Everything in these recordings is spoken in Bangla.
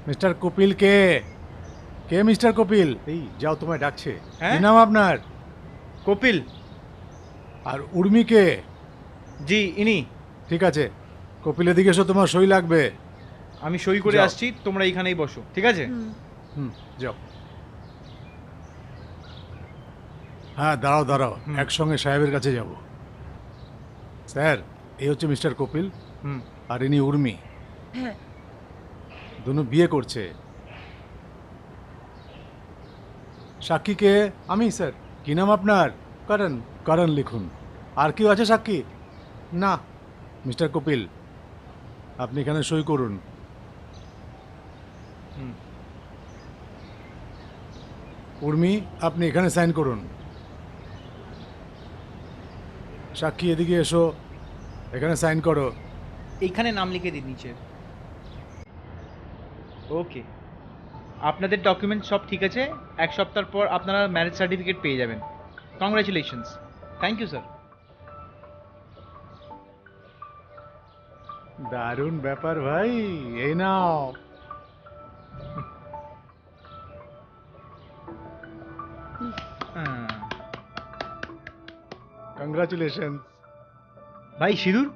মিস্টার কপিল কে? কে মিস্টার কপিল? এই যাও, তোমায় ডাকছে। হ্যাঁ? কি নাম আপনার? কপিল। আর উর্মি কে? জি ইনি। ঠিক আছে, কপিলের দিকে এসো, তোমার সই লাগবে। আমি সই করে যাও। আসছি, তোমরা এইখানেই বসো, ঠিক আছে? হুম, যাও। হ্যাঁ, দাঁড়াও দাঁড়াও, একসঙ্গে সাহেবের কাছে যাব। স্যার, এই হচ্ছে মিস্টার কপিল, হুম। আর ইনি উর্মি। হ্যাঁ। দুনো বিয়ে করছে। সাক্ষী কে? আমি স্যার। কি নাম আপনার? করণ। করণ লিখুন। আর কেউ আছে সাক্ষী? না। মিস্টার কপিল, আপনি এখানে সই করুন। হুম। উর্মি, আপনি এখানে সাইন করুন। সাক্ষী, এদিকে এসো, এখানে সাইন করো। এইখানে নাম লিখে দিন নিচে। ওকে, আপনাদের ডকুমেন্ট সব ঠিক আছে। এক সপ্তাহ পর আপনারা ম্যারেজ সার্টিফিকেট পেয়ে যাবেন। কংগ্রাচুলেশনস। Thank you sir. দারুণ ব্যাপার ভাই, এই নাও। কংগ্রাচুলেশন। ভাই সিঁদুর?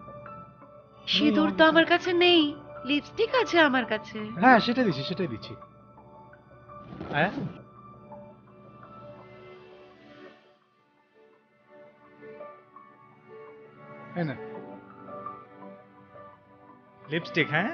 সিঁদুর তো আমার কাছে নেই, লিপস্টিক আছে আমার কাছে। হ্যাঁ, সেটাই দিচ্ছি, সেটাই দিচ্ছি। হ্যাঁ, এই না। লিপস্টিক। হ্যাঁ,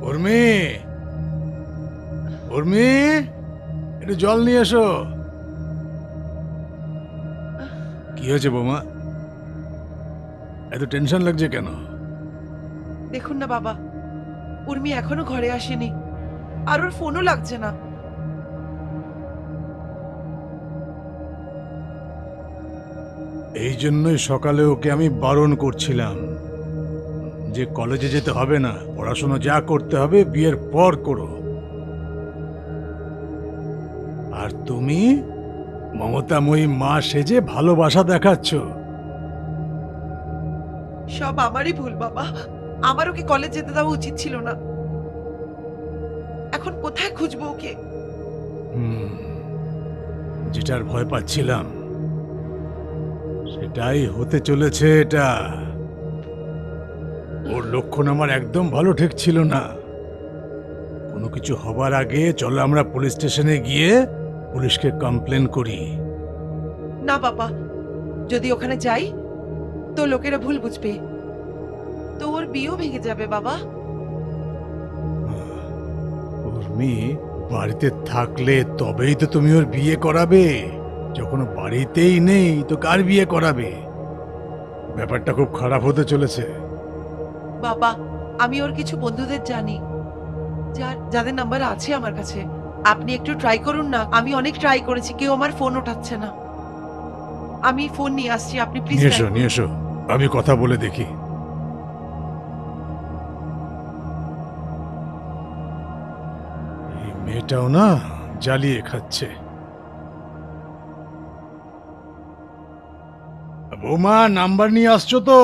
উর্মি, উর্মি, একটু জল নিয়ে এসো। কি হয়েছে বৌমা? এত টেনশন লাগছে কেন? দেখুন না বাবা, উর্মি এখনো ঘরে আসেনি, আর ওর ফোনও লাগছে না। এই জন্যই সকালে ওকে আমি বারণ করছিলাম যে কলেজে যেতে হবে না, পড়াশোনা যা করতে হবে বিয়ের পর করো। আর তুমি মমতাময়ী মা সেজে ভালোবাসা দেখাচ্ছ। সব আমারই ভুল বাবা, আমার ওকে কলেজ যেতে দেওয়া উচিত ছিল না। এখন কোথায় খুঁজবো ওকে? যেটার ভয় পাচ্ছিলাম সেটাই হতে চলেছে। এটা ওর লক্ষণ আমার একদম ভালো ঠেকছিল না। কোনো কিছু হবার আগে চলো আমরা পুলিশ স্টেশনে গিয়ে পুলিশকে কমপ্লেন করি। না বাবা, যদি ওখানে যাই তো লোকেরা ভুল বুঝবে, তো ওর বিয়েও ভেঙে যাবে বাবা। উর্মি, বাড়িতে থাকলে তবেই তো তুমি ওর বিয়ে করাবে। যখন ও বাড়িতেই নেই তো কার বিয়ে করাবে? ব্যাপারটা খুব খারাপ হতে চলেছে। বাবা, আমি ওর কিছু বন্ধুদের জানি, যাদের নাম্বার আছে আমার কাছে। আপনি একটু ট্রাই করুন না। আমি অনেক ট্রাই করেছি, কেউ আমার ফোন ওঠাচ্ছে না। আমি ফোন নিয়ে আসছি, আপনি প্লিজ নিয়ে এসো, নিয়ে এসো, আমি কথা বলে দেখি। এই মেয়েটাও না জ্বালিয়ে খাচ্ছে। বৌমা, নাম্বার নিয়ে আসছো তো?